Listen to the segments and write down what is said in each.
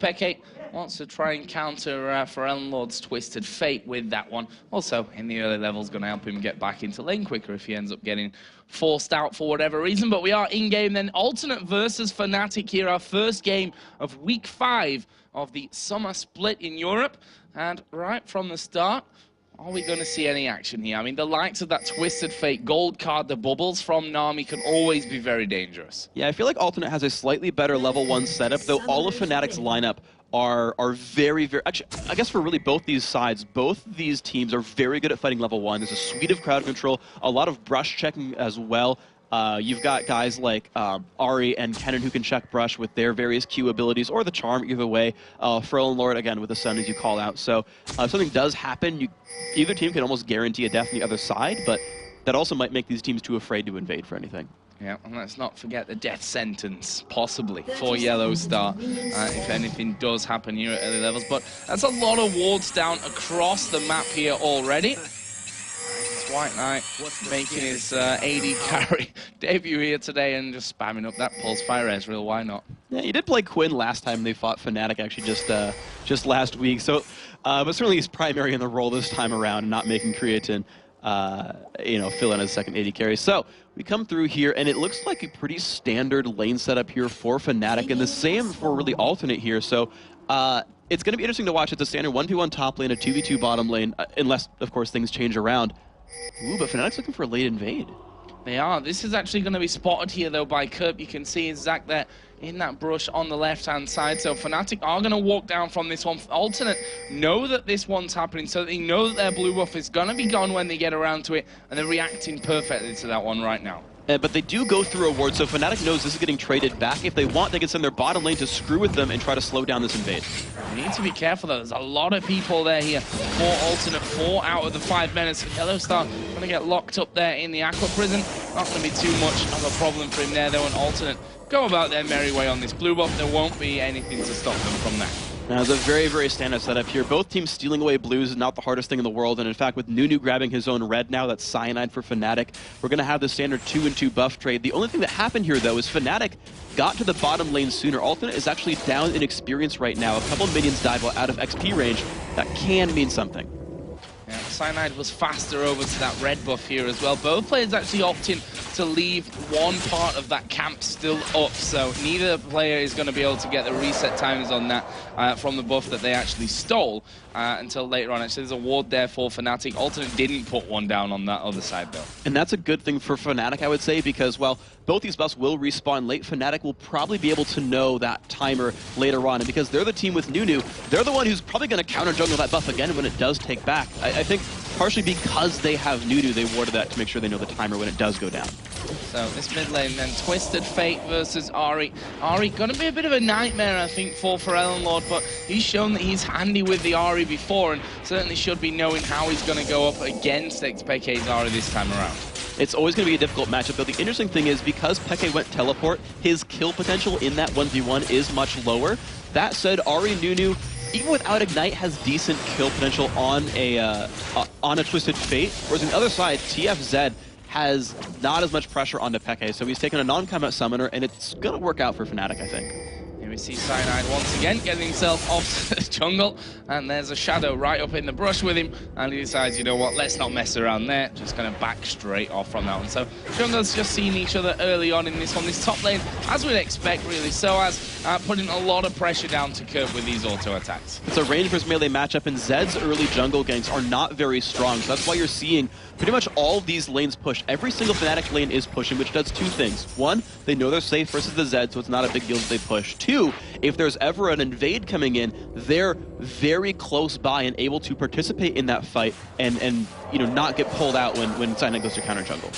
Peke wants to try and counter Forellen's Lord's Twisted Fate with that one. Also, in the early levels, going to help him get back into lane quicker if he ends up getting forced out for whatever reason. But we are in-game then. Alternate versus Fnatic here, our first game of Week 5 of the summer split in Europe. And right from the start, are we going to see any action here? I mean, the likes of that Twisted Fate gold card, the bubbles from Nami can always be very dangerous. Yeah, I feel like Alternate has a slightly better level 1 setup, though all of Fnatic's lineup are very, very... Actually, I guess for really both these sides, both these teams are very good at fighting level 1. There's a suite of crowd control, a lot of brush checking as well. You've got guys like Ahri and Kennen who can check brush with their various Q abilities, or the charm, either way. Forellen's Lord, again, with the sun, as you call out. So if something does happen, either team can almost guarantee a death on the other side, but that also might make these teams too afraid to invade for anything. Yeah, and let's not forget the death sentence, possibly, for Yellow Star, if anything does happen here at early levels. But that's a lot of wards down across the map here already. White Knight making his AD carry debut here today and just spamming up that pulse fire Ezreal, why not? Yeah, he did play Quinn last time they fought Fnatic, actually, just last week. So, but certainly he's primary in the role this time around, not making Creatine, fill in as second AD carry. So, we come through here, and it looks like a pretty standard lane setup here for Fnatic, and the same for really Alternate here. So, it's going to be interesting to watch. It's a standard 1v1 top lane, a 2v2 bottom lane, unless, of course, things change around. Ooh, but Fnatic's looking for a late invade. They are. This is actually going to be spotted here, though, by Kerp. You can see Zach there in that brush on the left-hand side. So Fnatic are going to walk down from this one. Alternate know that this one's happening, so they know that their blue buff is going to be gone when they get around to it, and they're reacting perfectly to that one right now. But they do go through a ward, so Fnatic knows this is getting traded back. If they want, they can send their bottom lane to screw with them and try to slow down this invade. You need to be careful, though. There's a lot of people there here for Alternate. 4 out of the 5 minutes. Yellow Star going to get locked up there in the Aqua Prison. Not going to be too much of a problem for him there, though. And Alternate go about their merry way on this blue buff. There won't be anything to stop them from that. Now, it's a very, very standard setup here. Both teams stealing away blues is not the hardest thing in the world, and in fact, with Nunu grabbing his own red now, that's Cyanide for Fnatic, we're going to have the standard 2-and-2 buff trade. The only thing that happened here, though, is Fnatic got to the bottom lane sooner. Alternate is actually down in experience right now. A couple of minions died while out of XP range. That can mean something. Yeah, Cyanide was faster over to that red buff here as well. Both players actually opting to leave one part of that camp still up, so neither player is going to be able to get the reset timers on that from the buff that they actually stole until later on. Actually, there's a ward there for Fnatic. Alternate didn't put one down on that other side, though. And that's a good thing for Fnatic, I would say, because, well, both these buffs will respawn late. Fnatic will probably be able to know that timer later on, and because they're the team with Nunu, they're the one who's probably going to counter jungle that buff again when it does take back. I think partially because they have Nunu, they warded that to make sure they know the timer when it does go down. So this mid lane then, Twisted Fate versus Ahri. Ahri gonna be a bit of a nightmare, I think, for Forellen's Lord, but he's shown that he's handy with the Ahri before, and certainly should be knowing how he's gonna go up against XPK's Ahri this time around. It's always going to be a difficult matchup, though. The interesting thing is, because Peke went teleport, his kill potential in that 1v1 is much lower. That said, Ahri Nunu, even without Ignite, has decent kill potential on a Twisted Fate, whereas on the other side, TFZ has not as much pressure onto Peke, so he's taken a non-combat summoner, and it's going to work out for Fnatic, I think. Here we see Cyanide once again getting himself off the jungle, and there's a shadow right up in the brush with him, and he decides, you know what, let's not mess around there, just going to back straight off from that one. So jungles just seen each other early on in this one. This top lane, as we'd expect really, so as putting a lot of pressure down to Kerp with these auto attacks. It's a range versus melee matchup, and Zed's early jungle ganks are not very strong, so that's why you're seeing pretty much all of these lanes push. Every single Fnatic lane is pushing, which does two things. One, they know they're safe versus the Zed, so it's not a big deal that they push. Two, if there's ever an invade coming in, they're very close by and able to participate in that fight and not get pulled out when Cyanide goes to counter jungle.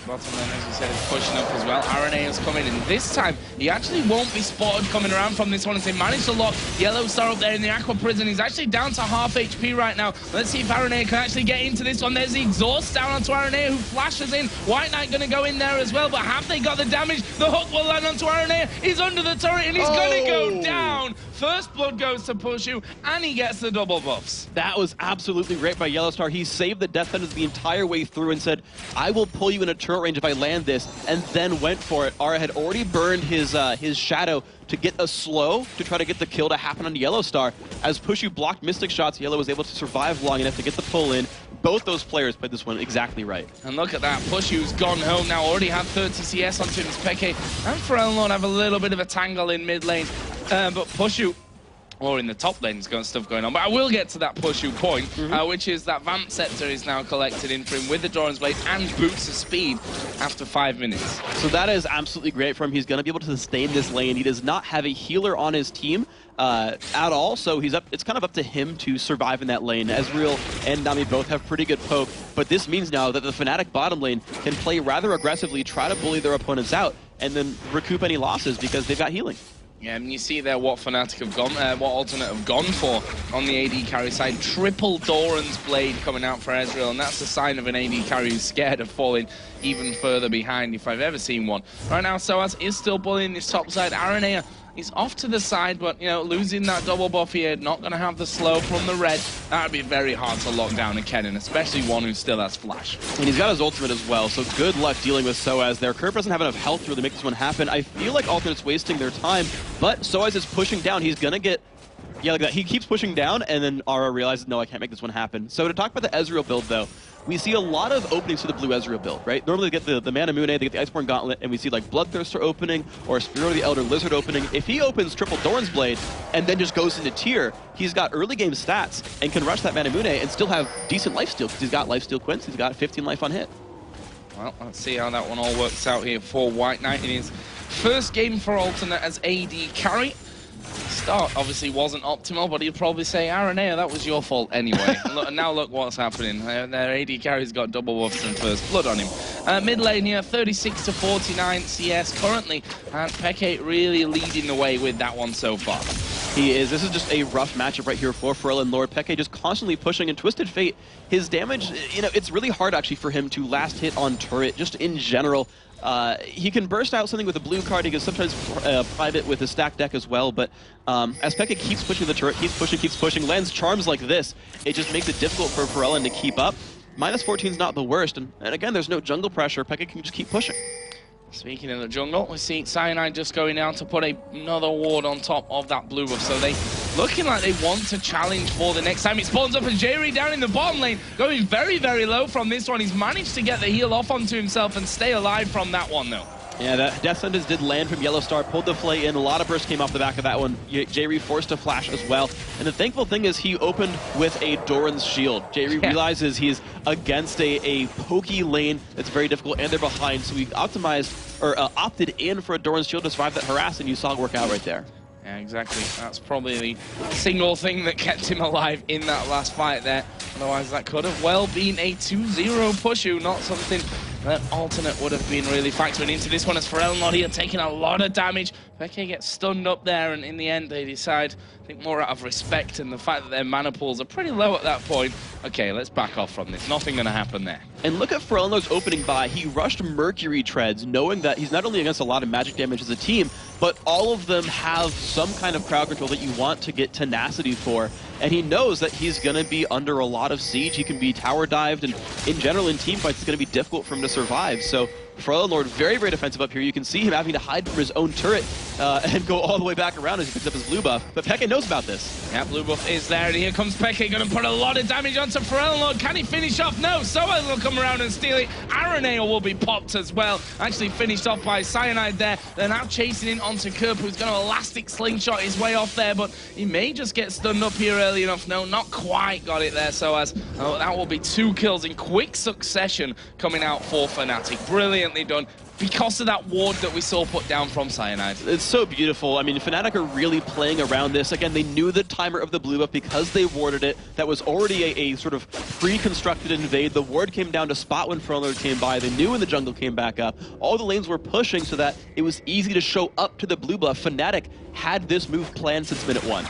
Bottom lane, as you said, is pushing up as well. RNA is coming in. This time, he actually won't be spotted coming around from this one as they manage to lock Yellow Star up there in the Aqua Prison. He's actually down to half HP right now. Let's see if RNA can actually get into this one. There's the exhaust down onto RNA, who flashes in. White Knight going to go in there as well, but have they got the damage? The hook will land onto RNA. He's under the turret, and he's going to go down. First blood goes to Pushu, and he gets the double buffs. That was absolutely great by Yellowstar. He saved the death sentence the entire way through and said, I will pull you in a turret range if I land this, and then went for it. Ara had already burned his shadow to get a slow to try to get the kill to happen on Yellowstar. As Pushu blocked Mystic shots, Yellow was able to survive long enough to get the pull in. Both those players played this one exactly right. And look at that, Pushu's gone home now, already had 30 CS onto him. Peke and Forellenlord have a little bit of a tangle in mid lane, but Pushu, or in the top lane, has got stuff going on. But I will get to that Pushu point, which is that Vamp Scepter is now collected in for him with the Doran's Blade and Boots of Speed after 5 minutes. So that is absolutely great for him. He's going to be able to sustain this lane. He does not have a healer on his team at all, so it's kind of up to him to survive in that lane. Ezreal and Nami both have pretty good poke, but this means now that the Fnatic bottom lane can play rather aggressively, try to bully their opponents out, and then recoup any losses because they've got healing. Yeah, and you see there what Fnatic have gone, what Alternate have gone for on the AD carry side. Triple Doran's Blade coming out for Ezreal, and that's a sign of an AD carry who's scared of falling even further behind if I've ever seen one. Right now, Soaz is still bullying this top side. Aranea is off to the side, but, you know, losing that double buff here, not going to have the slow from the red. That would be very hard to lock down a Kennen, especially one who still has flash. And he's got his ultimate as well, so good luck dealing with Soaz there. Curve doesn't have enough health to really make this one happen. I feel like Alternate's wasting their time, but Soaz is pushing down. He's going to get... Yeah, like that. He keeps pushing down, and then Ara realizes, no, I can't make this one happen. So to talk about the Ezreal build, though, we see a lot of openings to the blue Ezreal build, right? Normally they get the Mana Mune, they get the Iceborne Gauntlet, and we see like Bloodthirster opening, or Spirit of the Elder Lizard opening. If he opens triple Doran's Blade, and then just goes into tier, he's got early game stats, and can rush that Mana Mune, and still have decent lifesteal, because he's got lifesteal Quince, he's got 15 life on hit. Well, let's see how that one all works out here for White Knight in his first game for Alternate as AD carry. Start obviously wasn't optimal, but he'd probably say, Aranea, that was your fault anyway. Look, now look what's happening. Their AD carry's got double buffs and first blood on him. Mid lane here, 36 to 49 CS currently, and Peke really leading the way with that one so far. He is. This is just a rough matchup right here for Forellenlord. Peke just constantly pushing, and Twisted Fate, his damage, you know, it's really hard actually for him to last hit on turret, just in general. He can burst out something with a blue card, he can sometimes private with a stack deck as well, but as Peke keeps pushing the turret, keeps pushing, lands charms like this, it just makes it difficult for Forellen to keep up. -14 is not the worst, and again, there's no jungle pressure, Peke can just keep pushing. Speaking of the jungle, we see Cyanide just going down to put another ward on top of that blue buff. So they looking like they want to challenge for the next time. It spawns up and Jayce down in the bottom lane, going very, very low from this one. He's managed to get the heal off onto himself and stay alive from that one, though. Yeah, that Death Sentence did land from Yellowstar, pulled the Flay in, a lot of burst came off the back of that one. Jayce forced a flash as well. And the thankful thing is he opened with a Doran's Shield. Jayce realizes he's against a pokey lane that's very difficult, and they're behind, so he optimized, or opted in for a Doran's Shield to survive that harass, and you saw it work out right there. Yeah, exactly. That's probably the single thing that kept him alive in that last fight there. Otherwise, that could have well been a 2-0 Pushu, not something that Alternate would have been really factoring into this one, as Forellenlord here taking a lot of damage. Peke gets stunned up there, and in the end they decide, I think more out of respect and the fact that their mana pools are pretty low at that point, okay, let's back off from this. Nothing gonna happen there. And look at Forellenlord's opening buy. He rushed Mercury Treads, knowing that he's not only against a lot of magic damage as a team, but all of them have some kind of crowd control that you want to get tenacity for. And he knows that he's going to be under a lot of siege. He can be tower dived, and in general in team fights it's going to be difficult for him to survive. So Forellenlord very, very defensive up here. You can see him having to hide from his own turret and go all the way back around as he picks up his blue buff. But Peke knows about this. Yeah, blue buff is there, and here comes Peke, going to put a lot of damage onto Forellenlord. Can he finish off? No, Soaz will come around and steal it. Aranea will be popped as well. Actually finished off by Cyanide there. They're now chasing in onto Kerp, who's going to elastic slingshot his way off there, but he may just get stunned up here early enough. No, not quite got it there, Soaz. Oh, that will be 2 kills in quick succession coming out for Fnatic. Brilliantly done, because of that ward that we saw put down from Cyanide. It's so beautiful. I mean, Fnatic are really playing around this. Again, they knew the timer of the blue buff because they warded it. That was already a sort of pre-constructed invade. The ward came down to spot when Forellenlord came by. They knew when the jungle came back up. All the lanes were pushing so that it was easy to show up to the blue buff. Fnatic had this move planned since minute 1.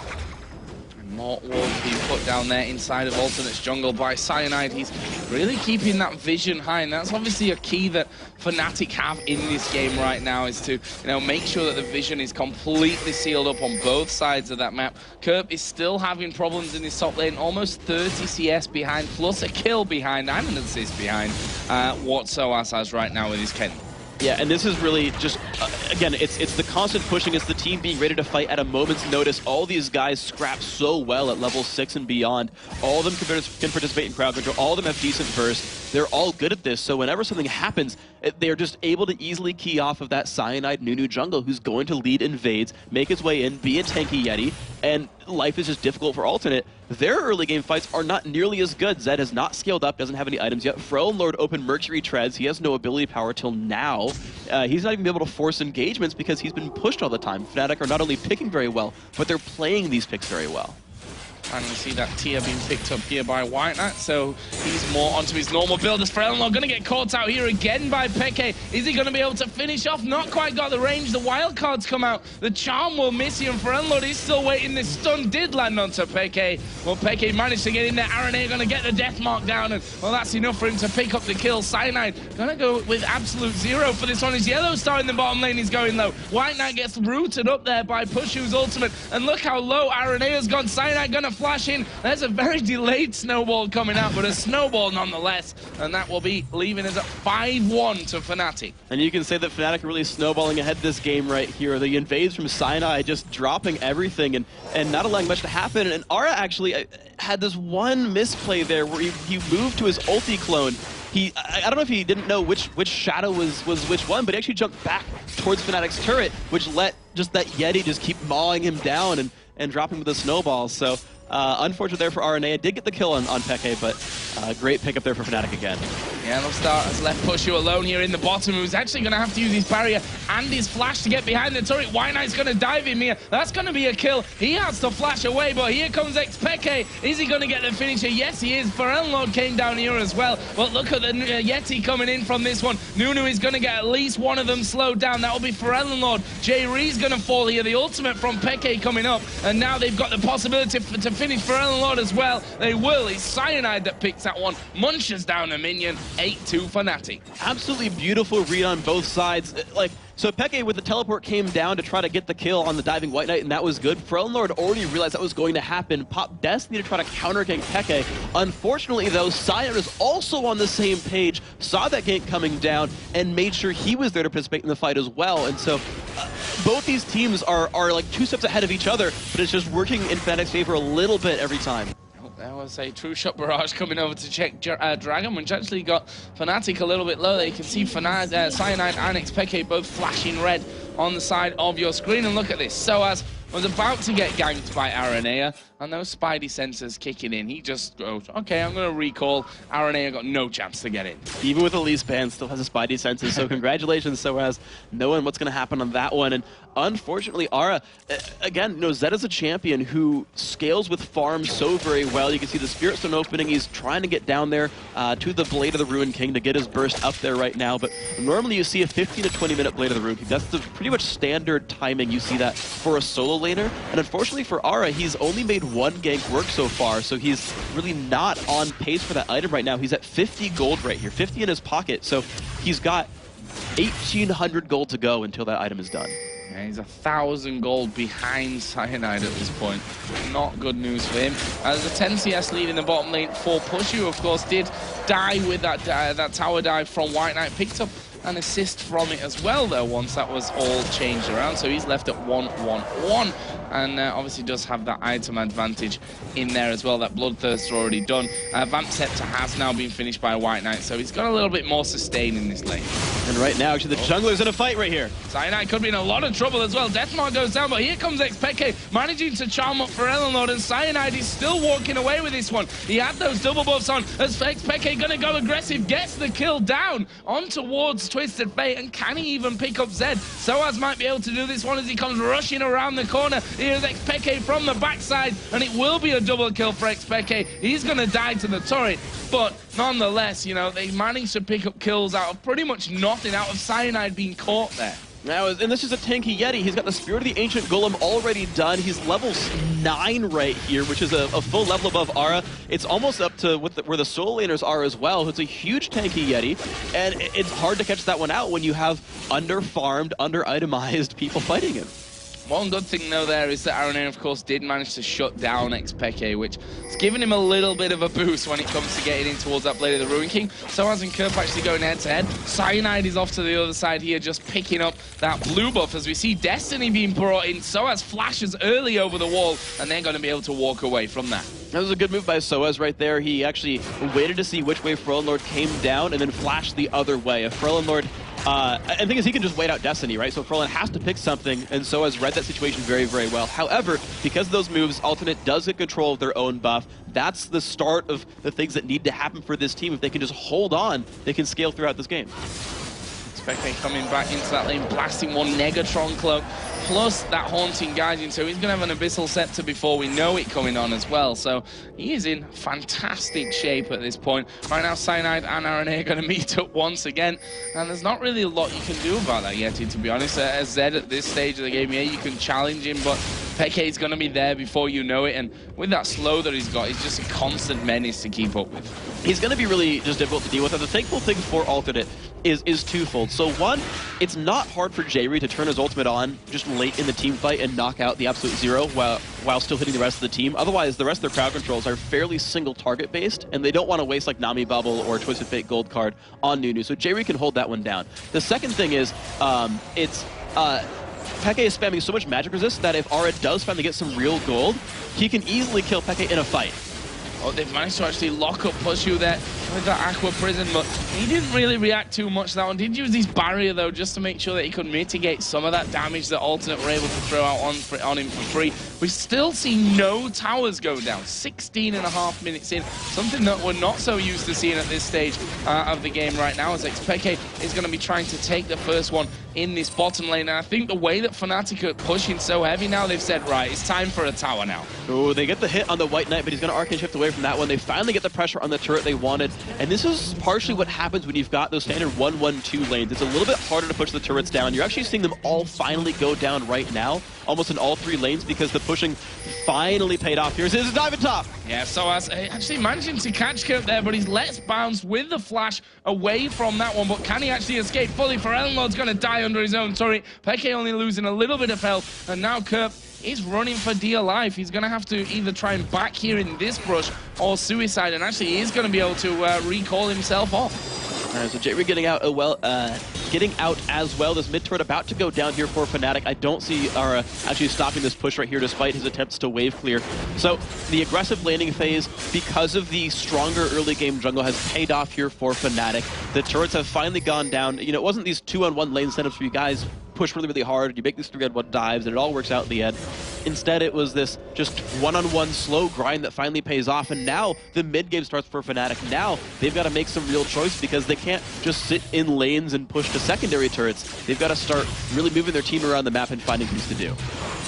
More walls being put down there inside of Alternate's jungle by Cyanide. He's really keeping that vision high, and that's obviously a key that Fnatic have in this game right now, is to make sure that the vision is completely sealed up on both sides of that map. Kerp is still having problems in his top lane, almost 30 CS behind, plus a kill behind and an assist behind what Soaz has right now with his Ken. Yeah, and this is really just, again, it's the constant pushing. It's the team being ready to fight at a moment's notice. All these guys scrap so well at level 6 and beyond. All of them can participate in crowd control. All of them have decent burst. They're all good at this, so whenever something happens, they're just able to easily key off of that Cyanide Nunu jungle who's going to lead invades, make his way in, be a tanky Yeti, and life is just difficult for Alternate. Their early game fights are not nearly as good. Zed has not scaled up, doesn't have any items yet. Lord opened Mercury Treads. He has no ability power till now. He's not even able to force engagements because he's been pushed all the time. Fnatic are not only picking very well, but they're playing these picks very well. And we see that tier being picked up here by White Knight, so he's more onto his normal build. As Frelnlord going to get caught out here again by Peke. Is he going to be able to finish off? Not quite got the range. The wild cards come out. The charm will miss you, and Frelnord is still waiting. This stun did land onto Peke. Well, Peke managed to get in there. RNA going to get the death mark down, and well, that's enough for him to pick up the kill. Cyanide going to go with absolute zero for this one. His yellow star in the bottom lane is going low. White Knight gets rooted up there by Pushu's ultimate, and look how low RNA has gone. Cyanide going to flash in. There's a very delayed snowball coming out, but a snowball nonetheless, and that will be leaving us at 5-1 to Fnatic. And you can say that Fnatic are really snowballing ahead this game right here. The invades from Cyanide just dropping everything and not allowing much to happen. And Ara actually had this one misplay there where he moved to his ulti clone. I don't know if he didn't know which shadow was which one, but he actually jumped back towards Fnatic's turret, which let just that Yeti just keep mawing him down and dropping with a snowball. So unfortunate there for RNA. It did get the kill on Peke, but great pickup there for Fnatic again. Yeah, Star has left Pushu alone here in the bottom, who's actually going to have to use his barrier and his flash to get behind the turret. White Knight's going to dive him here. That's going to be a kill. He has to flash away, but here comes Xpeke. Is he going to get the finisher? Yes, he is. Lord came down here as well. But look at the Yeti coming in from this one. Nunu is going to get at least one of them slowed down. That will be Lord. Jayce going to fall here. The ultimate from Peke coming up, and now they've got the possibility to finish Lord as well. They will. It's Cyanide that picks that one. Munches down a minion. 8-2 Fnatic. Absolutely beautiful read on both sides. So Peke with the teleport came down to try to get the kill on the diving White Knight, and that was good. Lord already realized that was going to happen. Popped Destiny to try to counter gank Peke. Unfortunately though, Cyanide was also on the same page, saw that gank coming down, and made sure he was there to participate in the fight as well. And so both these teams are like 2 steps ahead of each other, but it's just working in Fnatic's favor a little bit every time. There was a true shot barrage coming over to check Dragon, which actually got Fnatic a little bit low. There you can see Cyanide and Xpeke both flashing red on the side of your screen. And look at this. Soaz was about to get ganked by Aranea, and those Spidey sensors kicking in. He just goes, okay, I'm going to recall. Aranea got no chance to get in. Even with Elise ban, still has a Spidey sensors, so congratulations, Soaz, knowing what's going to happen on that one. And unfortunately, Ara, again, Zed is a champion who scales with farms so very well. You can see the Spirit Stone opening. He's trying to get down there to the Blade of the Ruined King to get his burst up there right now. But normally you see a 15 to 20 minute Blade of the Ruined King. That's the pretty much standard timing you see that for a solo laner. And unfortunately for Ara, he's only made one gank work so far, so he's really not on pace for that item right now. He's at 50 gold right here, 50 in his pocket, so he's got 1,800 gold to go until that item is done. Yeah, he's 1,000 gold behind Cyanide at this point. Not good news for him. There's a 10 CS lead in the bottom lane for Pushu, of course, did die with that tower dive from White Knight. Picked up an assist from it as well, though, once that was all changed around. So he's left at 1-1-1. And obviously does have that item advantage in there as well. That Bloodthirster already done. Vamp Scepter has now been finished by White Knight, so he's got a little bit more sustain in this lane. And right now, actually, the jungler's in a fight right here. Cyanide could be in a lot of trouble as well. Deathmark goes down, but here comes Xpeke, managing to charm up for Lord, and Cyanide is still walking away with this one. He had those double buffs on, as Xpeke gonna go aggressive, gets the kill down on towards Twisted Fate, and can he even pick up Zed? Soaz might be able to do this one as he comes rushing around the corner. Here's Xpeke from the backside, and it will be a double kill for Xpeke. He's going to die to the turret, but nonetheless, they managed to pick up kills out of pretty much nothing, out of Cyanide being caught there. Now, and this is a tanky Yeti. He's got the Spirit of the Ancient Golem already done. He's level 9 right here, which is a full level above Aura. It's almost up to where the solo laners are as well. It's a huge tanky Yeti, and it's hard to catch that one out when you have under-farmed, under-itemized people fighting him. One good thing, though, there is that Aaron, of course, did manage to shut down Xpeke, which has given him a little bit of a boost when it comes to getting in towards that Blade of the Ruin King. Soaz and Kerp actually going head-to-head. Cyanide is off to the other side here, just picking up that blue buff as we see Destiny being brought in. Soaz flashes early over the wall, and they're going to be able to walk away from that. That was a good move by Soaz right there. He actually waited to see which way Frellenlord came down and then flashed the other way. If Frellenlord... and the thing is, he can just wait out Destiny, right? So Frellen has to pick something, and Soaz read that situation very, very well. However, because of those moves, Alternate does get control of their own buff. That's the start of the things that need to happen for this team. If they can just hold on, they can scale throughout this game. Xpeke coming back into that lane, blasting one Negatron cloak, plus that Haunting Guardian, so he's going to have an Abyssal Scepter before we know it coming on as well. So he is in fantastic shape at this point. Right now, Cyanide and RNA are going to meet up once again, and there's not really a lot you can do about that yet, to be honest. As Zed at this stage of the game, yeah, you can challenge him, but Peke is going to be there before you know it, and with that slow that he's got, he's just a constant menace to keep up with. He's going to be really just difficult to deal with, and the thankful thing for Alternate is twofold. So one, it's not hard for Jayce to turn his ultimate on just late in the team fight and knock out the absolute zero while still hitting the rest of the team. Otherwise, the rest of their crowd controls are fairly single target based, and they don't want to waste like Nami Bubble or Twisted Fate Gold card on Nunu. So Jayce can hold that one down. The second thing is, Peke is spamming so much magic resist that if Aura does finally get some real gold, he can easily kill Peke in a fight. Oh, they've managed to actually lock up Pushu there with that Aqua Prison, but he didn't really react too much to that one. Did use his barrier, though, just to make sure that he could mitigate some of that damage that Alternate were able to throw out on him for free. We still see no towers go down. 16.5 minutes in, something that we're not so used to seeing at this stage of the game right now, as Xpeke is going to be trying to take the first one in this bottom lane. And I think the way that Fnatic are pushing so heavy now, they've said, right, it's time for a tower now. Oh, they get the hit on the White Knight, but he's going to Arcane Shift away from that one. They finally get the pressure on the turret they wanted, and this is partially what happens when you've got those standard 1-1-2 lanes. It's a little bit harder to push the turrets down. You're actually seeing them all finally go down right now, almost in all 3 lanes, because the pushing finally paid off. Here's his dive top. Yeah, Soaz actually managing to catch Kurt there, but he's let's bounce with the flash away from that one. But can he actually escape fully? Frellenlord's going to die under his own turret. Peke only losing a little bit of health, and now Kurt is running for dear life. He's going to have to either try and back here in this brush or suicide, and actually he is going to be able to recall himself off. All right, so Jayce getting out as well. This mid turret about to go down here for Fnatic. I don't see Aura actually stopping this push right here despite his attempts to wave clear. So the aggressive laning phase, because of the stronger early game jungle, has paid off here for Fnatic. The turrets have finally gone down. You know, it wasn't these 2-on-1 lane setups where you guys push really, really hard, you make these 3-on-1 dives, and it all works out in the end. Instead, it was this just 1-on-1 slow grind that finally pays off, and now the mid game starts for Fnatic. Now they've got to make some real choice because they can't just sit in lanes and push to secondary turrets. They've got to start really moving their team around the map and finding things to do.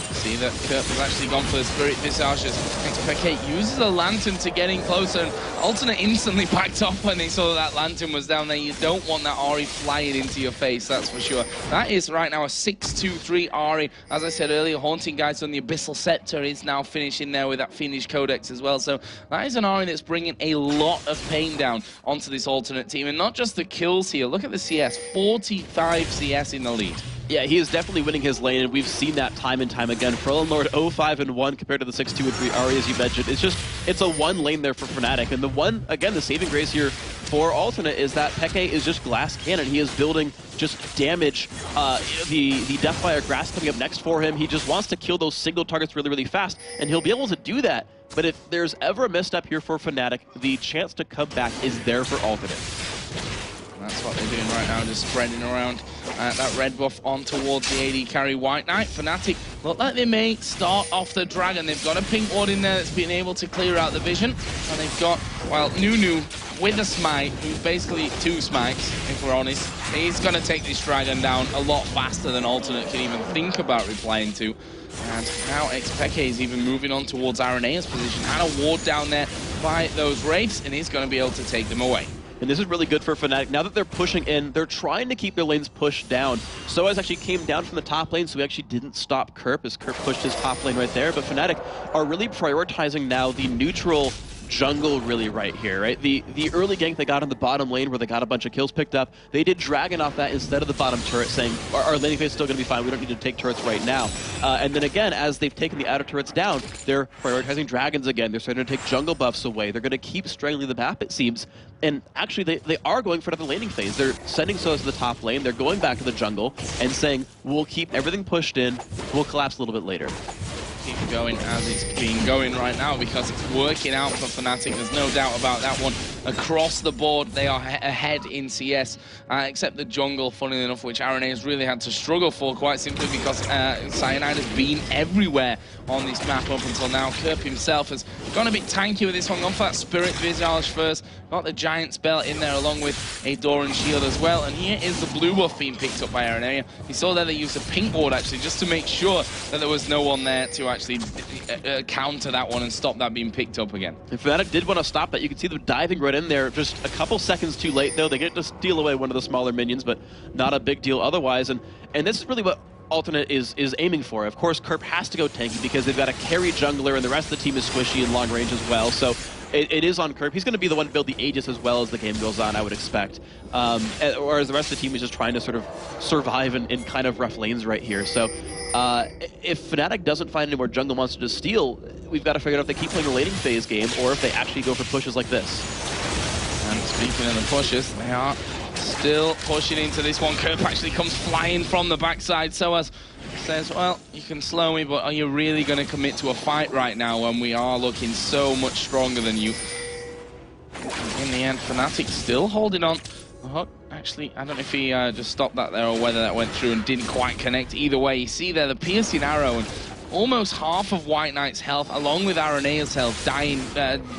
See that Kurt has actually gone for the Spirit Visage as Xpeke uses a Lantern to get in closer, and Alternate instantly backed off when they saw that Lantern was down there. You don't want that Ahri flying into your face, that's for sure. That is right now a 6-2-3 Ahri. As I said earlier, Haunting Guides on the Abyssal Scepter is now finishing there with that Fiendish Codex as well. So that is an Ahri that's bringing a lot of pain down onto this Alternate team. And not just the kills here, look at the CS, 45 CS in the lead. Yeah, he is definitely winning his lane, and we've seen that time and time again. Frellenlord 0-5-1 compared to the 6-2-3 Ahri, as you mentioned. It's a one lane there for Fnatic. And the one, again, the saving grace here for Alternate is that Peke is just glass cannon. He is building just damage. The Deathfire Grass coming up next for him. He just wants to kill those single targets really, really fast, and he'll be able to do that. But if there's ever a misstep here for Fnatic, the chance to come back is there for Alternate. That's what they're doing right now, just spreading around that red buff on towards the AD carry White Knight. Fnatic look like they may start off the Dragon. They've got a pink ward in there that's been able to clear out the vision. And they've got, well, Nunu with a smite, who's basically 2 smites, if we're honest. He's going to take this Dragon down a lot faster than Alternate can even think about replying to. And now Xpeke is even moving on towards Arenea's position. Had a ward down there by those Wraiths, and he's going to be able to take them away. And this is really good for Fnatic. Now that they're pushing in, they're trying to keep their lanes pushed down. Soaz actually came down from the top lane, so we actually didn't stop Kerp as Kerp pushed his top lane right there. But Fnatic are really prioritizing now the neutral jungle really right here, right? The early gank they got on the bottom lane where they got a bunch of kills picked up, they did Dragon off that instead of the bottom turret, saying our laning phase is still going to be fine, we don't need to take turrets right now. And then again, as they've taken the outer turrets down, they're prioritizing dragons again, they're starting to take jungle buffs away, they're going to keep strangling the map, it seems. And actually, they are going for another laning phase. They're sending Soaz to the top lane, they're going back to the jungle, and saying, we'll keep everything pushed in, we'll collapse a little bit later. Keep going as it's been going right now because it's working out for Fnatic. There's no doubt about that one. Across the board, they are ahead in CS, except the jungle, funnily enough, which RNA has really had to struggle for, quite simply because Cyanide has been everywhere on this map up until now. Kerp himself has gone a bit tanky with this one, gone for that Spirit Visage first, got the Giant Spell in there along with a Doran Shield as well, and here is the blue buff being picked up by RNA. You saw there they used a pink ward actually just to make sure that there was no one there to actually counter that one and stop that being picked up again. If Fnatic did want to stop that, you can see them diving right in there, just a couple seconds too late though. They get to steal away one of the smaller minions, but not a big deal otherwise. And this is really what Alternate is aiming for. Of course, Kerp has to go tanky because they've got a carry jungler and the rest of the team is squishy in long range as well. So it is on Kerp. He's going to be the one to build the Aegis as well as the game goes on, I would expect. Whereas the rest of the team is just trying to sort of survive in kind of rough lanes right here. So if Fnatic doesn't find any more jungle monsters to steal, we've got to figure out if they keep playing the laning phase game or if they actually go for pushes like this. And speaking of the pushes, they are still pushing into this one. Kerp actually comes flying from the backside. Soaz says, well, you can slow me, but are you really going to commit to a fight right now when we are looking so much stronger than you? In the end, Fnatic still holding on. Actually, I don't know if he just stopped that there or whether that went through and didn't quite connect. Either way, you see there the piercing arrow and almost half of White Knight's health, along with Arenea's health, dying,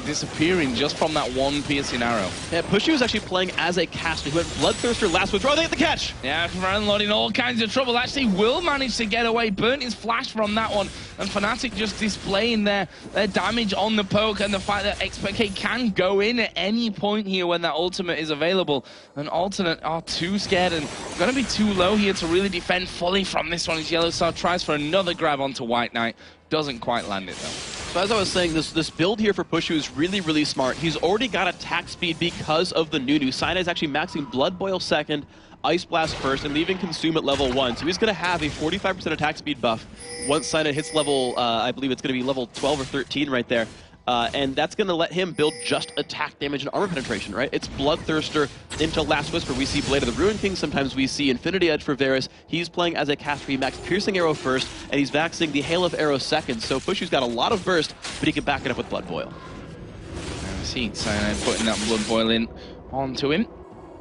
disappearing just from that one piercing arrow. Yeah, Pushy was actually playing as a caster. He went Bloodthirster last withdraw. They get the catch! Yeah, Frenlord in all kinds of trouble. Actually will manage to get away. Burnt his flash from that one. And Fnatic just displaying their damage on the poke and the fact that XPK can go in at any point here when that ultimate is available. And Alternate are too scared and going to be too low here to really defend fully from this one. As Yellowstar tries for another grab onto White Knight. Doesn't quite land it though. So as I was saying, this build here for Pushu is really, really smart. He's already got attack speed because of the Nunu. Cyanide is actually maxing Blood Boil second, Ice Blast first, and leaving Consume at level 1. So he's going to have a 45% attack speed buff once Cyanide hits level, I believe it's going to be level 12 or 13 right there. And that's going to let him build just attack damage and armor penetration, right? It's Bloodthirster into Last Whisper. We see Blade of the Ruin King. Sometimes we see Infinity Edge for Varus. He's playing as a caster. He maxed Piercing Arrow first, and he's maxing the Hail of Arrow second. So Pushu's got a lot of burst, but he can back it up with Blood Boil. And we see Cyanide putting that Blood Boil in onto him.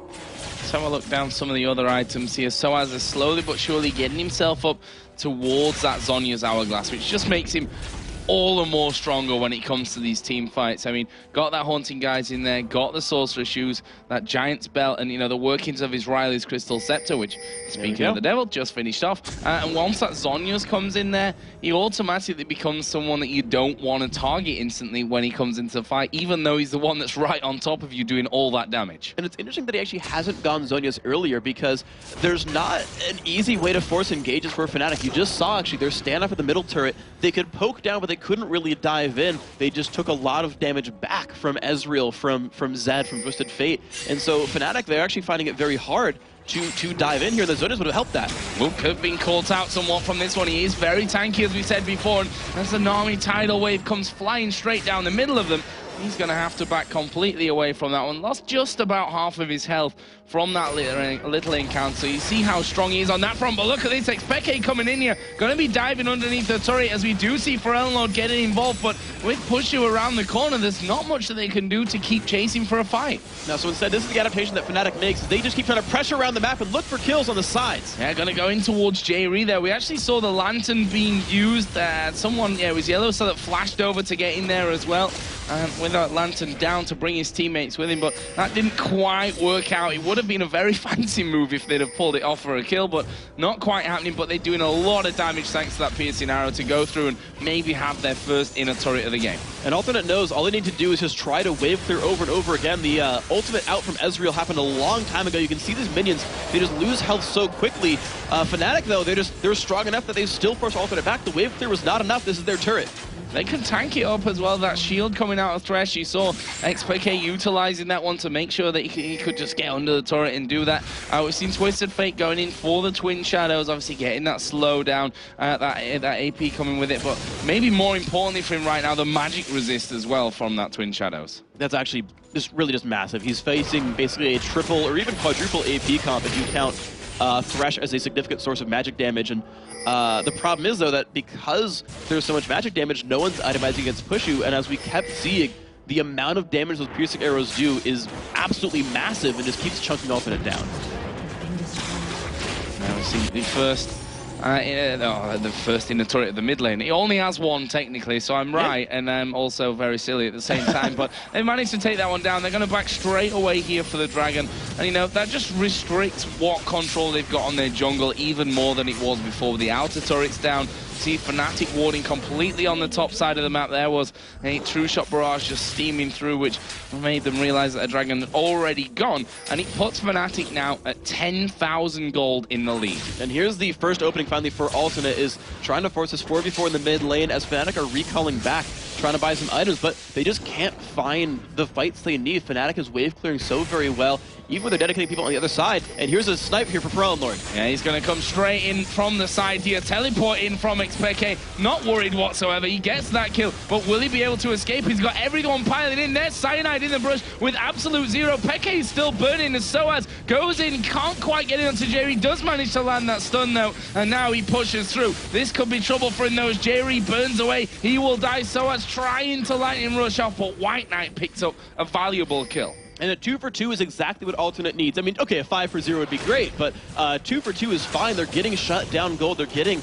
Let's have a look down some of the other items here. Soaz is slowly but surely getting himself up towards that Zhonya's Hourglass, which just makes him all the more stronger when it comes to these team fights. I mean, got that Haunting Guise in there, got the Sorcerer Shoes, that Giant's Belt, and, you know, the workings of his Riley's Crystal Scepter, which, speaking of the devil, just finished off. And once that Zhonya's comes in there, he automatically becomes someone that you don't want to target instantly when he comes into the fight, even though he's the one that's right on top of you doing all that damage. And it's interesting that he actually hasn't gone Zhonya's earlier because there's not an easy way to force engages for Fnatic. You just saw, actually, their standoff at the middle turret. They could poke down, but they couldn't really dive in. They just took a lot of damage back from Ezreal, from Zed, from Twisted Fate. And so Fnatic, they're actually finding it very hard to dive in here. The Zhonya's would have helped that. Well, could have been caught out somewhat from this one. He is very tanky, as we said before. And as the Nami tidal wave comes flying straight down the middle of them, he's going to have to back completely away from that one. Lost just about half of his health from that little encounter. You see how strong he is on that front, but look at this, XPK coming in here. Going to be diving underneath the turret as we do see Frenlord getting involved, but with Pushu around the corner, there's not much that they can do to keep chasing for a fight. Now, so instead, this is the adaptation that Fnatic makes. They just keep trying to pressure around the map and look for kills on the sides. Yeah, going to go in towards Jayce there. We actually saw the Lantern being used. Someone, it was Yellow, so that flashed over to get in there as well. with that Lantern down to bring his teammates with him, but that didn't quite work out. It would have been a very fancy move if they'd have pulled it off for a kill, but not quite happening. But they're doing a lot of damage thanks to that piercing arrow to go through and maybe have their first inner turret of the game. And Alternate knows all they need to do is just try to wave clear over and over again. The ultimate out from Ezreal happened a long time ago. You can see these minions, they just lose health so quickly. Fnatic, though, they're strong enough that they still force Alternate back. The wave clear was not enough. This is their turret. They can tank it up as well. That shield coming out of Thresh, you saw XPK utilizing that one to make sure that he could just get under the turret and do that. We've seen Twisted Fate going in for the Twin Shadows, obviously getting that slowdown, that AP coming with it, but maybe more importantly for him right now, the magic resist as well from that Twin Shadows. That's actually really just massive. He's facing basically a triple or even quadruple AP comp if you count Thresh as a significant source of magic damage. And the problem is, though, that because there's so much magic damage, no one's itemizing against Pushu, and as we kept seeing, the amount of damage those piercing arrows do is absolutely massive and just keeps chunking Alternate down. Now we see the first in the turret of the mid lane. He only has one technically, so I'm right, and I'm also very silly at the same time, but they managed to take that one down. They're going to back straight away here for the Dragon, and you know, that just restricts what control they've got on their jungle even more than it was before. The outer turret's down. See Fnatic warding completely on the top side of the map. There was a true shot barrage just steaming through, which made them realize that a Dragon had already gone, and it puts Fnatic now at 10,000 gold in the lead. And here's the first opening finally for Alternate, is trying to force this 4v4 in the mid lane as Fnatic are recalling back, trying to buy some items, but they just can't find the fights they need. Fnatic is wave clearing so very well, even with their dedicated people on the other side. And here's a snipe here for Perelin Lord. Yeah, he's going to come straight in from the side here, teleport in from XPK, not worried whatsoever. He gets that kill, but will he be able to escape? He's got everyone piling in there. Cyanide in the brush with absolute zero. Peke is still burning as Soaz goes in, can't quite get it onto Jerry, does manage to land that stun though, and now he pushes through. This could be trouble for him though, as Jerry burns away. He will die. Soaz trying to lightning rush off, but White Knight picks up a valuable kill. And a 2 for 2 is exactly what Alternate needs. I mean, okay, a 5 for 0 would be great, but 2 for 2 is fine. They're getting shut down gold. They're getting,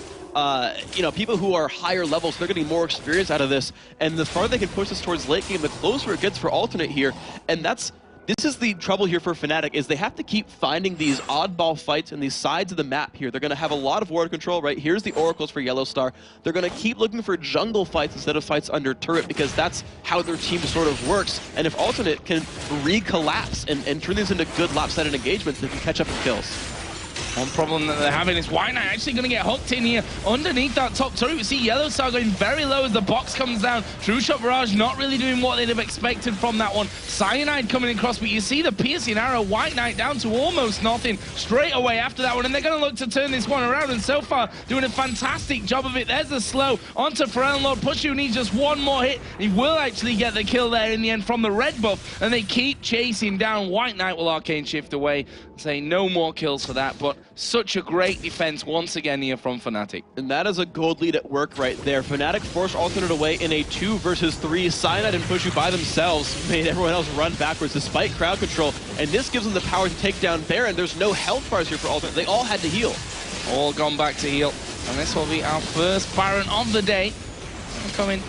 you know, people who are higher levels. So they're getting more experience out of this. And the farther they can push this towards late game, the closer it gets for Alternate here. And this is the trouble here for Fnatic, is they have to keep finding these oddball fights in these sides of the map here. They're going to have a lot of ward control, right? Here's the Oracles for Yellow Star. They're going to keep looking for jungle fights instead of fights under turret, because that's how their team sort of works. And if Alternate can re-collapse and turn these into good lopsided engagements, they can catch up in kills. One problem that they're having is White Knight actually going to get hooked in here underneath that top turret. We see Yellow Star going very low as the box comes down. True Shot Barrage not really doing what they'd have expected from that one. Cyanide coming across, but you see the piercing arrow. White Knight down to almost nothing straight away after that one, and they're going to look to turn this one around, and so far doing a fantastic job of it. There's the slow onto Perelin Lord. Pushu needs just one more hit. He will actually get the kill there in the end from the red buff, and they keep chasing down. White Knight will arcane shift away, say no more kills for that, but such a great defense once again here from Fnatic. And that is a gold lead at work right there. Fnatic forced Alternate away in a 2 versus 3. Cyanide and Pushu by themselves made everyone else run backwards despite crowd control. And this gives them the power to take down Baron. There's no health bars here for Alternate. They all had to heal. All gone back to heal. And this will be our first Baron of the day. Coming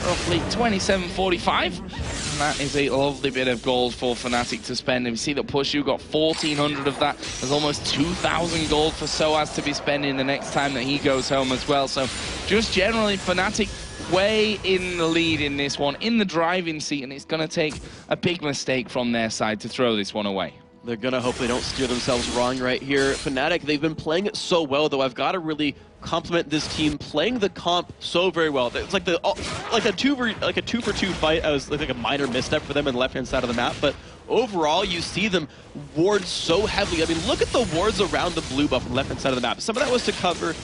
roughly 27.45. And that is a lovely bit of gold for Fnatic to spend. And we see that Pushu got 1,400 of that. There's almost 2,000 gold for Soaz to be spending the next time that he goes home as well. So just generally, Fnatic way in the lead in this one, in the driving seat, and it's going to take a big mistake from their side to throw this one away. They're going to hope they don't steer themselves wrong right here. Fnatic, they've been playing it so well, though. I've got to really compliment this team playing the comp so very well. It's like a 2 for 2 fight. I was like a minor misstep for them on the left-hand side of the map, but overall, you see them ward so heavily. I mean, look at the wards around the blue buff on the left-hand side of the map. Some of that was to cover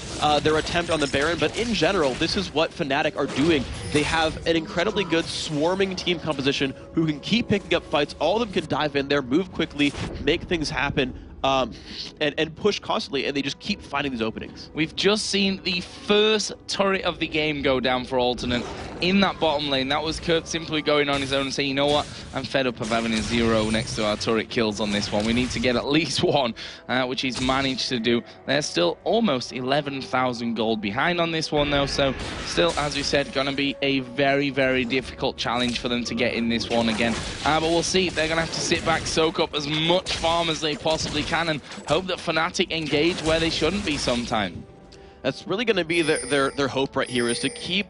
their attempt on the Baron, but in general, this is what Fnatic are doing. They have an incredibly good swarming team composition who can keep picking up fights. All of them can dive in there, move quickly, make things happen. And push constantly, and they just keep finding these openings. We've just seen the first turret of the game go down for Alternate. in that bottom lane. That was Kurt simply going on his own and saying, you know what, I'm fed up of having a 0 next to our turret kills on this one. We need to get at least 1, which he's managed to do. They're still almost 11,000 gold behind on this one, though, so still, as we said, going to be a very, very difficult challenge for them to get in this one again. But we'll see. They're going to have to sit back, soak up as much farm as they possibly can, and hope that Fnatic engage where they shouldn't be sometime. That's really going to be their hope right here, is to keep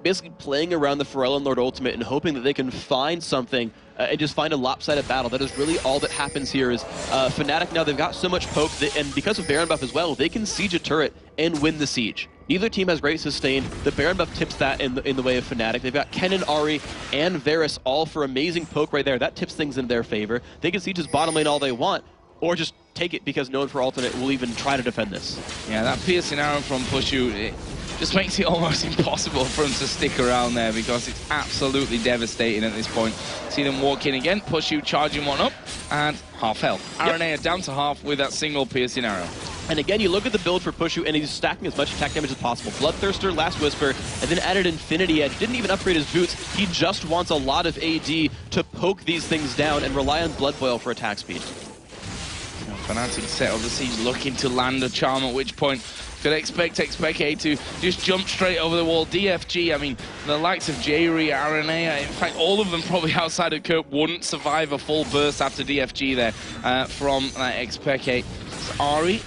basically playing around the Pharrell and Lord Ultimate and hoping that they can find something and just find a lopsided battle. That is really all that happens here. Is Fnatic now, they've got so much poke, and because of Baron buff as well, they can siege a turret and win the siege. Neither team has great sustain. The Baron buff tips that in the way of Fnatic. They've got Ken and Ahri and Varus all for amazing poke right there. That tips things in their favor. They can siege his bottom lane all they want, or just take it because no one for alternate will even try to defend this. Yeah, that piercing arrow from Pushu, it just makes it almost impossible for him to stick around there because it's absolutely devastating at this point. See them walk in again, Pushu charging one up, and half health. RNA down to half with that single piercing arrow. And again, you look at the build for Pushu, and he's stacking as much attack damage as possible. Bloodthirster, Last Whisper, and then added Infinity Edge. Didn't even upgrade his boots. He just wants a lot of AD to poke these things down and rely on Blood Boil for attack speed. Fnatic set up the siege, looking to land a charm, at which point could expect XPK to just jump straight over the wall. DFG, I mean, the likes of Jayce, RNA, in fact, all of them probably outside of Kurt wouldn't survive a full burst after DFG there from XPK. Ahri,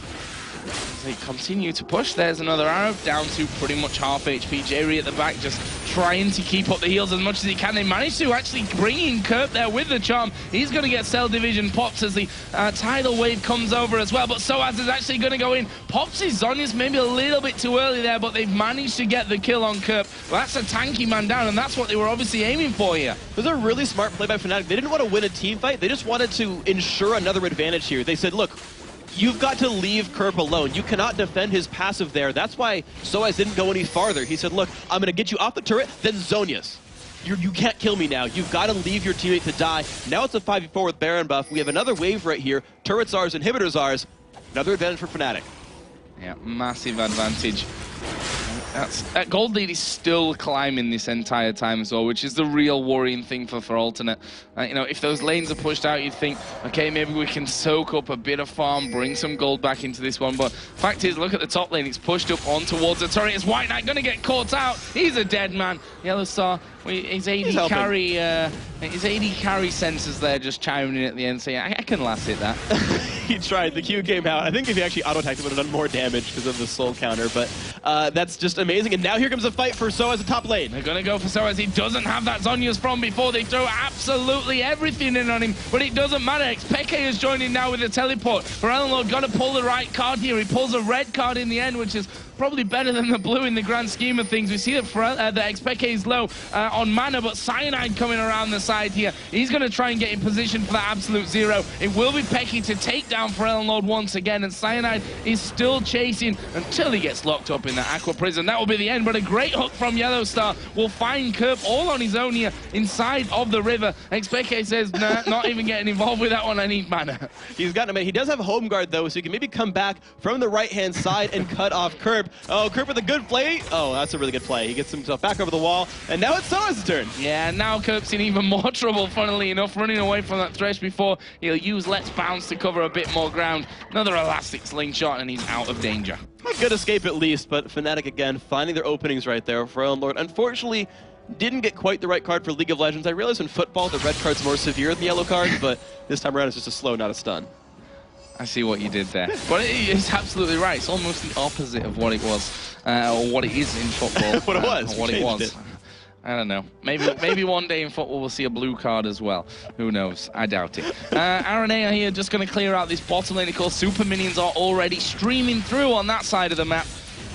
they continue to push. There's another arrow down to pretty much half HP. Jayce at the back just trying to keep up the heals as much as he can. They managed to actually bring in Kurt there with the charm. He's going to get Cell Division pops as the tidal wave comes over as well. But Soaz is actually going to go in. Pops his Zhonya's maybe a little bit too early there, but they've managed to get the kill on Kurt. Well, that's a tanky man down, and that's what they were obviously aiming for here. It was a really smart play by Fnatic. They didn't want to win a team fight. They just wanted to ensure another advantage here. They said, look, you've got to leave Kerp alone. You cannot defend his passive there. That's why Soaz didn't go any farther. He said, look, I'm going to get you off the turret, then Zhonya's. You can't kill me now. You've got to leave your teammate to die. Now it's a 5v4 with Baron buff. We have another wave right here. Turret's ours, inhibitor's ours. Another advantage for Fnatic. Yeah, massive advantage. That gold lead is still climbing this entire time as well, which is the real worrying thing for alternate. You know, if those lanes are pushed out, you'd think, okay, maybe we can soak up a bit of farm, bring some gold back into this one. But fact is, look at the top lane. It's pushed up on towards the turret. It's White Knight going to get caught out. He's a dead man. Yellow Star, his AD carry, sensors there just chiming in at the end, saying, I can last hit that. He tried. The Q came out. I think if he actually auto-attacked, it would have done more damage because of the soul counter. But that's just amazing. And now here comes a fight for Soaz at top lane. They're going to go for Soaz. He doesn't have that Zhonya's from before. They throw absolutely everything in on him, but it doesn't matter. XPK is joining now with a teleport. Lord got to pull the right card here. He pulls a red card in the end, which is probably better than the blue in the grand scheme of things. We see that the XPK is low on mana, but Cyanide coming around the side here. He's going to try and get in position for that absolute 0. It will be Pecky to take down Lord once again, and Cyanide is still chasing until he gets locked up in the Aqua Prison. That will be the end, but a great hook from Yellow Star will find Kerp all on his own here inside of the river. XPK says, nah, not even getting involved with that one. I need mana. He's got a minute. He does have home guard, though, so he can maybe come back from the right-hand side and cut off Kerp. Oh, Kerp with a good play. Oh, that's a really good play. He gets himself back over the wall, and now it's Soaz's turn. Yeah, now Kerp's in even more trouble, funnily enough, running away from that Thresh before he'll use Let's Bounce to cover a bit more ground. Another elastic slingshot, and he's out of danger. A good escape at least, but Fnatic again finding their openings right there for Lord. Unfortunately, didn't get quite the right card for League of Legends. I realize in football the red card's more severe than the yellow card, but this time around it's just a slow, not a stun. I see what you did there. But it's absolutely right. It's almost the opposite of what it was, or what it is in football. What it was. What it was. I don't know. Maybe one day in football we'll see a blue card as well. Who knows? I doubt it. RNA are here just going to clear out this bottom lane. Of course, super minions are already streaming through on that side of the map.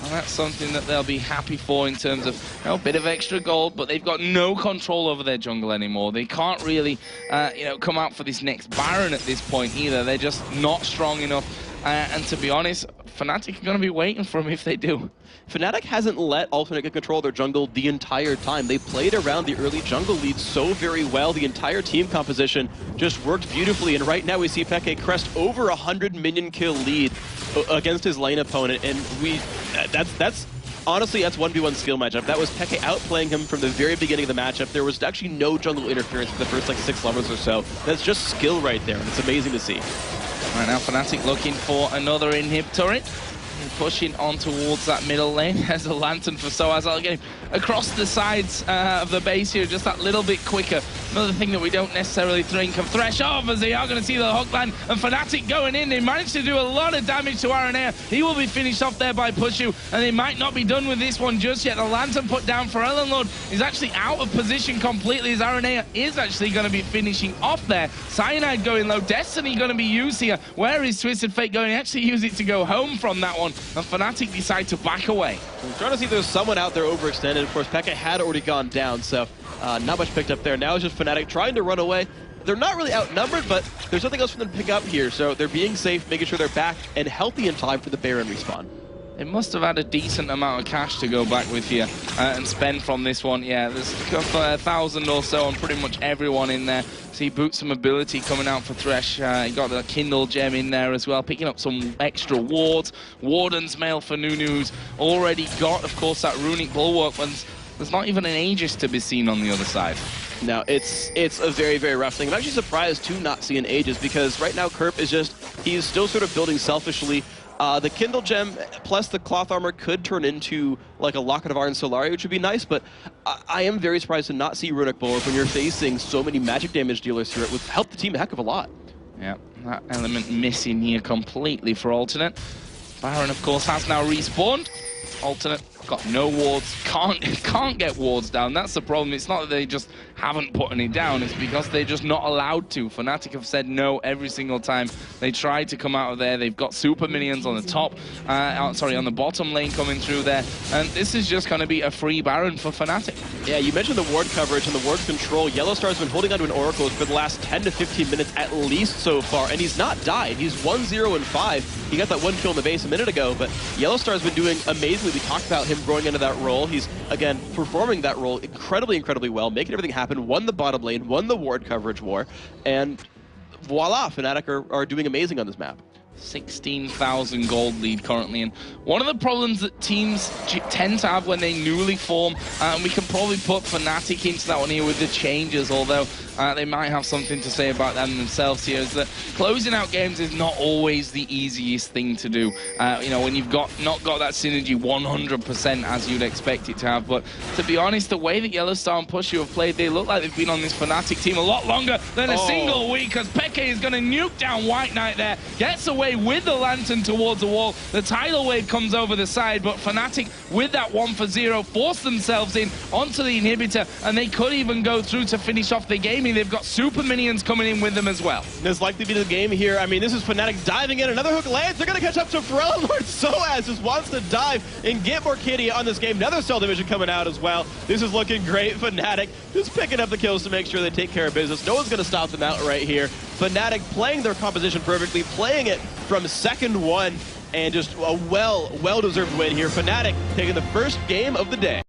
And that's something that they'll be happy for in terms of a bit of extra gold, but they've got no control over their jungle anymore. They can't really come out for this next Baron at this point either. They're just not strong enough. And to be honest, Fnatic are going to be waiting for them if they do. Fnatic hasn't let Alternate get control of their jungle the entire time. They played around the early jungle lead so very well. The entire team composition just worked beautifully. And right now we see Peke crest over 100 minion kill lead against his lane opponent. And that's honestly, that's 1v1 skill matchup. That was Peke outplaying him from the very beginning of the matchup. There was actually no jungle interference for the first like 6 levels or so. That's just skill right there, and it's amazing to see. Right now, Fnatic looking for another inhib turret. Pushing on towards that middle lane. There's a lantern for Soaz. I'll get him across the sides of the base here, just that little bit quicker. Another thing that we don't necessarily think of. Thresh off as they are going to see the hook land, and Fnatic going in. They managed to do a lot of damage to Aranea. He will be finished off there by Pushu, and they might not be done with this one just yet. The lantern put down for Ellenlord is actually out of position completely, as Aranea is actually going to be finishing off there. Cyanide going low. Destiny going to be used here. Where is Twisted Fate going? Actually use it to go home from that one. And Fnatic decide to back away. I'm trying to see if there's someone out there overextended. Of course, Peke had already gone down, so not much picked up there. Now it's just Fnatic trying to run away. They're not really outnumbered, but there's nothing else for them to pick up here, so they're being safe, making sure they're back and healthy in time for the Baron respawn. They must have had a decent amount of cash to go back with here and spend from this one. Yeah, there's 1,000 or so on pretty much everyone in there. See Boots some ability coming out for Thresh. He got the Kindle gem in there as well, picking up some extra wards. Warden's mail for Nunu's already got, of course, that runic bulwark. There's not even an Aegis to be seen on the other side. No, it's a very, very rough thing. I'm actually surprised to not see an Aegis, because right now Kerp is just, he's still sort of building selfishly. The Kindle Gem plus the Cloth Armor could turn into like a Locket of Iron Solari, which would be nice, but I am very surprised to not see Runic Bulwark when you're facing so many magic damage dealers here. It would help the team a heck of a lot. Yeah, that element missing here completely for Alternate. Baron, of course, has now respawned. Alternate got no wards, can't get wards down. That's the problem. It's not that they just haven't put any down, it's because they're just not allowed to. Fnatic have said no every single time they try to come out of there. They've got super minions on the top, on the bottom lane coming through there, and this is just going to be a free Baron for Fnatic. Yeah, you mentioned the ward coverage and the ward control. Yellowstar's been holding onto an Oracle for the last 10 to 15 minutes at least so far, and he's not died. He's 1-0-5. He got that 1 kill in the base a minute ago, but Yellowstar's been doing amazingly. We talked about him growing into that role. He's, again, performing that role incredibly, incredibly well, making everything happen, won the bottom lane, won the ward coverage war, and voila, Fnatic are doing amazing on this map. 16,000 gold lead currently, and one of the problems that teams tend to have when they newly form, and we can probably put Fnatic into that one here with the changes, although they might have something to say about them themselves here, is that closing out games is not always the easiest thing to do. You know, when you've not got that synergy 100% as you'd expect it to have. But to be honest, the way that Yellowstar and Pushu have played, they look like they've been on this Fnatic team a lot longer than a single week, because Peke is going to nuke down White Knight there, gets away with the lantern towards the wall. The tidal wave comes over the side, but Fnatic with that 1-for-0 force themselves in onto the inhibitor, and they could even go through to finish off the game. They've got super minions coming in with them as well. This likely to be the game here. I mean, this is Fnatic diving in. Another hook lands. They're going to catch up to Pharrell. Lord Soaz just wants to dive and get more kitty on this game. Another cell division coming out as well. This is looking great. Fnatic just picking up the kills to make sure they take care of business. No one's going to stop them out right here. Fnatic playing their composition perfectly, playing it from second one, and just a well-deserved win here. Fnatic taking the first game of the day.